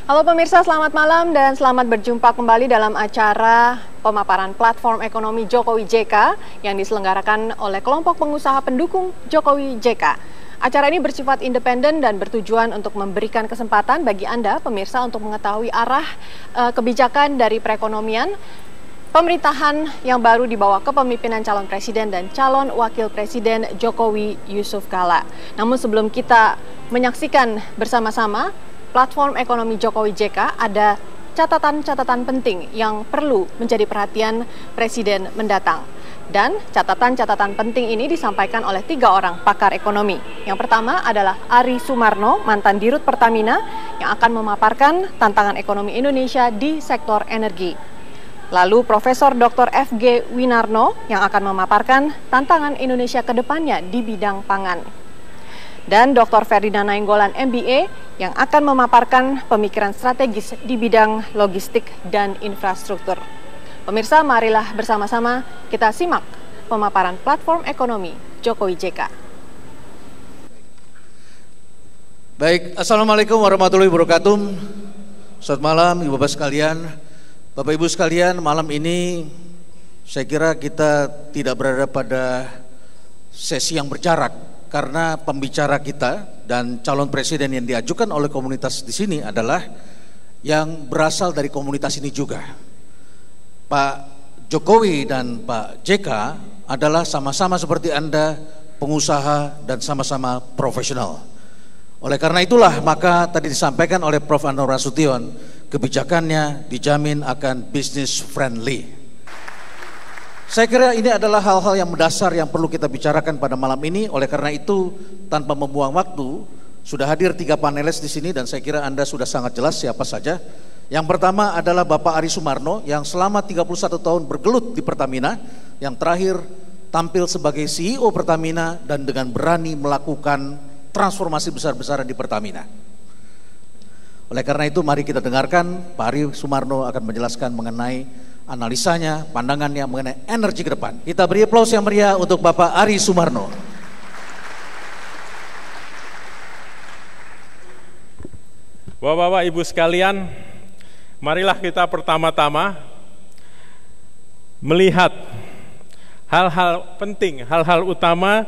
Halo pemirsa, selamat malam dan selamat berjumpa kembali dalam acara pemaparan platform ekonomi Jokowi JK yang diselenggarakan oleh kelompok pengusaha pendukung Jokowi JK. Acara ini bersifat independen dan bertujuan untuk memberikan kesempatan bagi Anda, pemirsa, untuk mengetahui arah kebijakan dari perekonomian pemerintahan yang baru di bawah kepemimpinan calon presiden dan calon wakil presiden Jokowi Yusuf Kala. Namun sebelum kita menyaksikan bersama-sama platform ekonomi Jokowi JK, ada catatan-catatan penting yang perlu menjadi perhatian presiden mendatang. Dan catatan-catatan penting ini disampaikan oleh 3 orang pakar ekonomi. Yang pertama adalah Ari Sumarno, mantan Dirut Pertamina, yang akan memaparkan tantangan ekonomi Indonesia di sektor energi. Lalu Profesor Dr. FG Winarno yang akan memaparkan tantangan Indonesia ke depannya di bidang pangan. Dan Dr. Ferdinand Nainggolan MBA yang akan memaparkan pemikiran strategis di bidang logistik dan infrastruktur. Pemirsa, marilah bersama-sama kita simak pemaparan platform ekonomi Jokowi JK. Baik, Assalamualaikum warahmatullahi wabarakatuh. Selamat malam Ibu-Bapak sekalian. Bapak Ibu sekalian, malam ini saya kira kita tidak berada pada sesi yang berjarak. Karena pembicara kita dan calon presiden yang diajukan oleh komunitas di sini adalah yang berasal dari komunitas ini juga. Pak Jokowi dan Pak JK adalah sama-sama seperti Anda pengusaha dan sama-sama profesional. Oleh karena itulah maka tadi disampaikan oleh Prof. Anwar Nasution, kebijakannya dijamin akan business friendly. Saya kira ini adalah hal-hal yang mendasar yang perlu kita bicarakan pada malam ini. Oleh karena itu, tanpa membuang waktu, sudah hadir 3 panelis di sini dan saya kira Anda sudah sangat jelas siapa saja. Yang pertama adalah Bapak Ari Sumarno yang selama 31 tahun bergelut di Pertamina, yang terakhir tampil sebagai CEO Pertamina dan dengan berani melakukan transformasi besar-besaran di Pertamina. Oleh karena itu, mari kita dengarkan Pak Ari Sumarno akan menjelaskan mengenai analisanya, pandangannya mengenai energi ke depan. Kita beri aplaus yang meriah untuk Bapak Ari Sumarno. Bapak-bapak, Ibu sekalian, marilah kita pertama-tama melihat hal-hal penting, hal-hal utama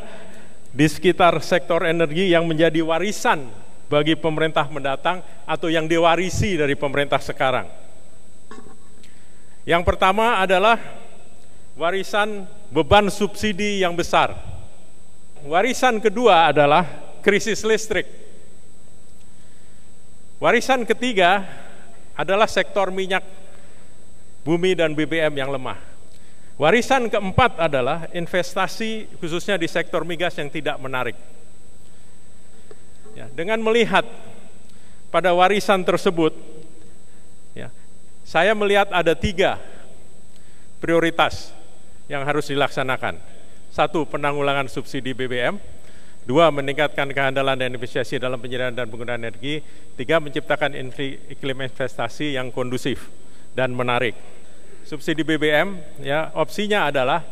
di sekitar sektor energi yang menjadi warisan bagi pemerintah mendatang atau yang diwarisi dari pemerintah sekarang. Yang pertama adalah warisan beban subsidi yang besar. Warisan kedua adalah krisis listrik. Warisan ketiga adalah sektor minyak bumi dan BBM yang lemah. Warisan keempat adalah investasi khususnya di sektor migas yang tidak menarik. Ya, dengan melihat pada warisan tersebut, saya melihat ada 3 prioritas yang harus dilaksanakan. 1, penanggulangan subsidi BBM. 2, meningkatkan kehandalan dan efisiensi dalam penyediaan dan penggunaan energi. 3, menciptakan iklim investasi yang kondusif dan menarik. Subsidi BBM, ya, opsinya adalah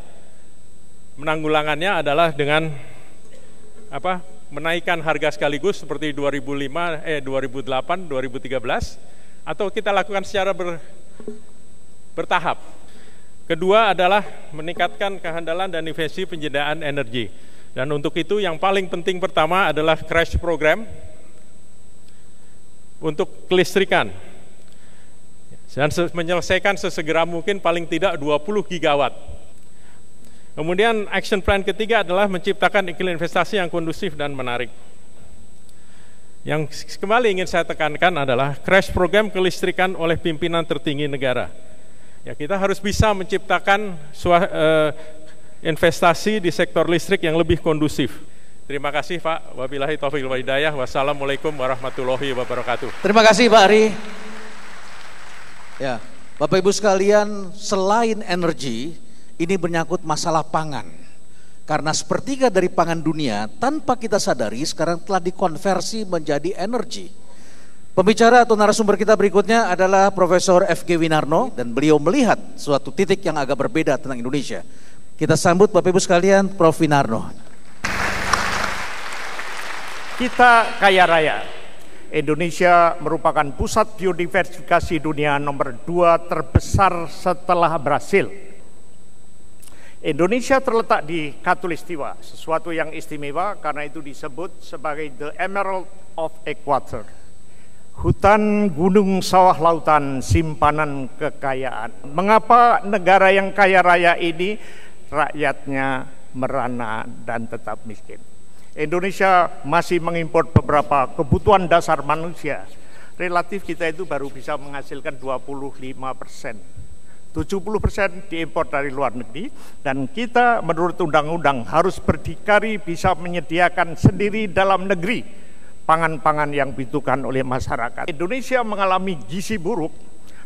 menanggulangannya adalah dengan menaikkan harga sekaligus seperti 2008, 2013. Atau kita lakukan secara bertahap. Kedua adalah meningkatkan kehandalan dan efisiensi penyediaan energi. Dan untuk itu yang paling penting pertama adalah crash program untuk kelistrikan. Dan menyelesaikan sesegera mungkin paling tidak 20 gigawatt. Kemudian action plan ketiga adalah menciptakan iklim investasi yang kondusif dan menarik. Yang kembali ingin saya tekankan adalah crash program kelistrikan oleh pimpinan tertinggi negara. Ya, kita harus bisa menciptakan investasi di sektor listrik yang lebih kondusif. Terima kasih Pak. Wabillahi taufiq wal hidayah. Wassalamualaikum warahmatullahi wabarakatuh. Terima kasih Pak Ari. Ya, Bapak Ibu sekalian, selain energi, ini menyangkut masalah pangan. Karena sepertiga dari pangan dunia tanpa kita sadari sekarang telah dikonversi menjadi energi. Pembicara atau narasumber kita berikutnya adalah Profesor FG Winarno dan beliau melihat suatu titik yang agak berbeda tentang Indonesia. Kita sambut Bapak Ibu sekalian, Prof. Winarno. Kita kaya raya, Indonesia merupakan pusat biodiversifikasi dunia nomor 2 terbesar setelah Brasil. Indonesia terletak di Khatulistiwa, sesuatu yang istimewa karena itu disebut sebagai the Emerald of Equator. Hutan, gunung, sawah, lautan, simpanan kekayaan. Mengapa negara yang kaya raya ini rakyatnya merana dan tetap miskin? Indonesia masih mengimpor beberapa kebutuhan dasar manusia. Relatif kita itu baru bisa menghasilkan 25%. 70% diimpor dari luar negeri, dan kita menurut undang-undang harus berdikari bisa menyediakan sendiri dalam negeri pangan-pangan yang dibutuhkan oleh masyarakat. Indonesia mengalami gizi buruk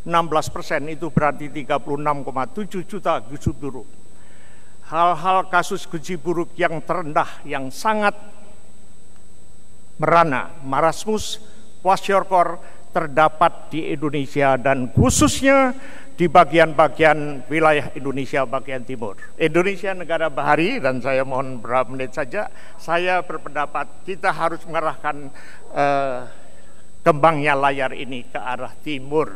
16%, itu berarti 36,7 juta gizi buruk. Hal-hal kasus gizi buruk yang terendah, yang sangat merana, marasmus, kwashiorkor, terdapat di Indonesia dan khususnya di bagian-bagian wilayah Indonesia bagian timur. Indonesia negara bahari, dan saya mohon beberapa menit saja, saya berpendapat kita harus mengarahkan kembangnya layar ini ke arah timur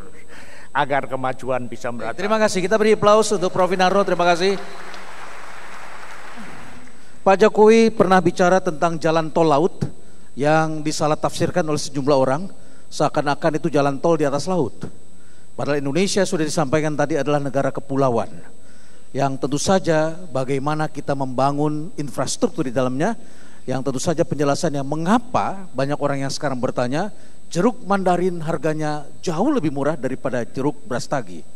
agar kemajuan bisa merata. Terima kasih, kita beri aplaus untuk Prof. Winarno, terima kasih. Pak Jokowi pernah bicara tentang jalan tol laut yang disalah tafsirkan oleh sejumlah orang, seakan-akan itu jalan tol di atas laut. Padahal Indonesia sudah disampaikan tadi adalah negara kepulauan yang tentu saja bagaimana kita membangun infrastruktur di dalamnya, yang tentu saja penjelasannya mengapa banyak orang yang sekarang bertanya jeruk mandarin harganya jauh lebih murah daripada jeruk brastagi.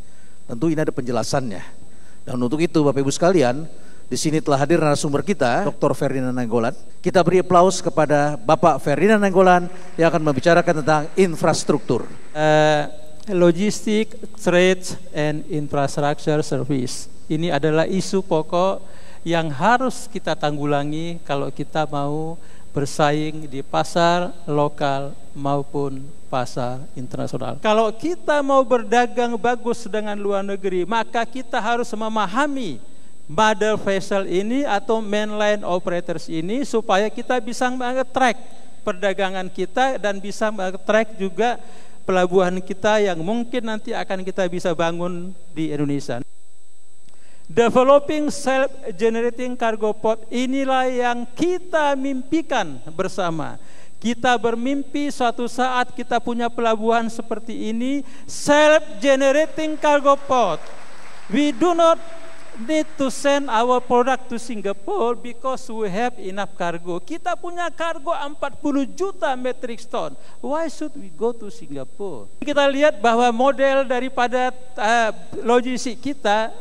Tentu ini ada penjelasannya. Dan untuk itu Bapak Ibu sekalian, di sini telah hadir narasumber kita, Dr. Ferdinand Nainggolan. Kita beri aplaus kepada Bapak Ferdinand Nainggolan yang akan membicarakan tentang infrastruktur. Logistik, trade, and infrastructure service. Ini adalah isu pokok yang harus kita tanggulangi kalau kita mau bersaing di pasar lokal maupun pasar internasional. Kalau kita mau berdagang bagus dengan luar negeri, maka kita harus memahami mother vessel ini atau mainline operators ini supaya kita bisa nge-track perdagangan kita dan bisa nge-track juga pelabuhan kita yang mungkin nanti akan kita bisa bangun di Indonesia. Developing self-generating cargo port, inilah yang kita mimpikan bersama. Kita bermimpi suatu saat kita punya pelabuhan seperti ini, self-generating cargo port. We do not need to send our product to Singapore because we have enough cargo. Kita punya kargo 40 juta metric ton. Why should we go to Singapore? Kita lihat bahwa model daripada logistik kita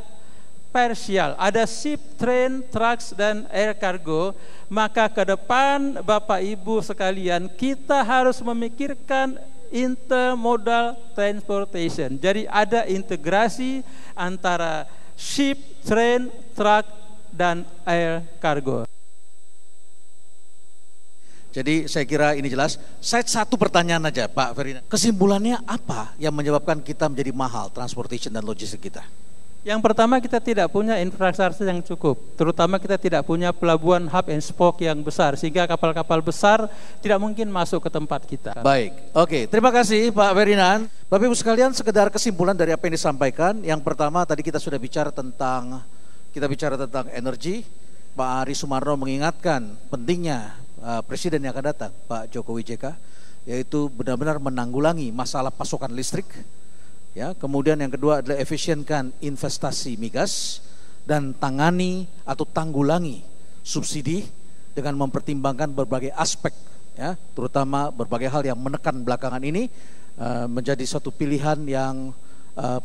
parsial. Ada ship, train, trucks, dan air cargo. Maka ke depan Bapak Ibu sekalian, kita harus memikirkan intermodal transportation. Jadi ada integrasi antara ship, train, truck, dan air cargo. Jadi saya kira ini jelas. Saya satu pertanyaan aja Pak Ferdinand. Kesimpulannya apa yang menyebabkan kita menjadi mahal transportation dan logistik kita? Yang pertama, kita tidak punya infrastruktur yang cukup. Terutama kita tidak punya pelabuhan hub and spoke yang besar, sehingga kapal-kapal besar tidak mungkin masuk ke tempat kita. Baik, oke, terima kasih Pak Ferdinand. Bapak Ibu sekalian, sekedar kesimpulan dari apa yang disampaikan. Yang pertama, tadi kita sudah bicara tentang energi. Pak Ari Sumarno mengingatkan pentingnya Presiden yang akan datang, Pak Jokowi JK, yaitu benar-benar menanggulangi masalah pasokan listrik. Ya, kemudian yang kedua adalah efisienkan investasi migas dan tangani atau tanggulangi subsidi dengan mempertimbangkan berbagai aspek, ya, terutama berbagai hal yang menekan belakangan ini menjadi suatu pilihan yang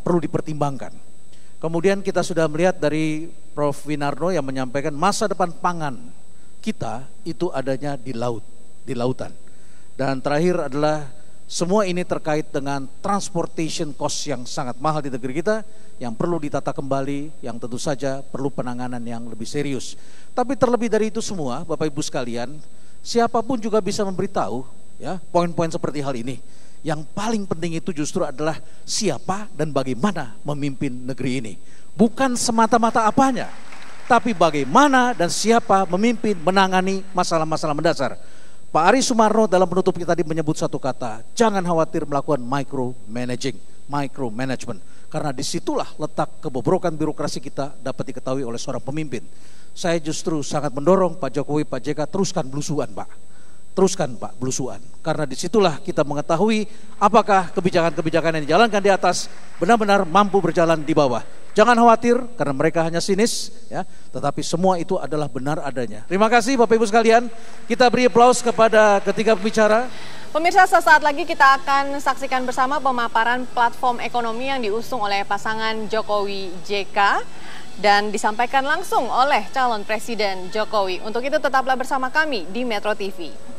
perlu dipertimbangkan. Kemudian kita sudah melihat dari Prof. Winarno yang menyampaikan masa depan pangan kita itu adanya di laut, di lautan. Dan terakhir adalah semua ini terkait dengan transportation cost yang sangat mahal di negeri kita, yang perlu ditata kembali, yang tentu saja perlu penanganan yang lebih serius. Tapi terlebih dari itu semua, Bapak Ibu sekalian, siapapun juga bisa memberitahu, ya, poin-poin seperti hal ini. Yang paling penting itu justru adalah siapa dan bagaimana memimpin negeri ini. Bukan semata-mata apanya, tapi bagaimana dan siapa memimpin menangani masalah-masalah mendasar. Pak Ari Sumarno dalam penutupnya tadi menyebut satu kata, jangan khawatir melakukan micromanagement. Karena disitulah letak kebobrokan birokrasi kita dapat diketahui oleh seorang pemimpin. Saya justru sangat mendorong Pak Jokowi, Pak JK, teruskan belusuan Pak. Teruskan Pak belusuan. Karena disitulah kita mengetahui apakah kebijakan-kebijakan yang dijalankan di atas benar-benar mampu berjalan di bawah. Jangan khawatir karena mereka hanya sinis, ya, tetapi semua itu adalah benar adanya. Terima kasih Bapak Ibu sekalian. Kita beri aplaus kepada ketiga pembicara. Pemirsa, sesaat lagi kita akan saksikan bersama pemaparan platform ekonomi yang diusung oleh pasangan Jokowi JK dan disampaikan langsung oleh calon Presiden Jokowi. Untuk itu tetaplah bersama kami di Metro TV.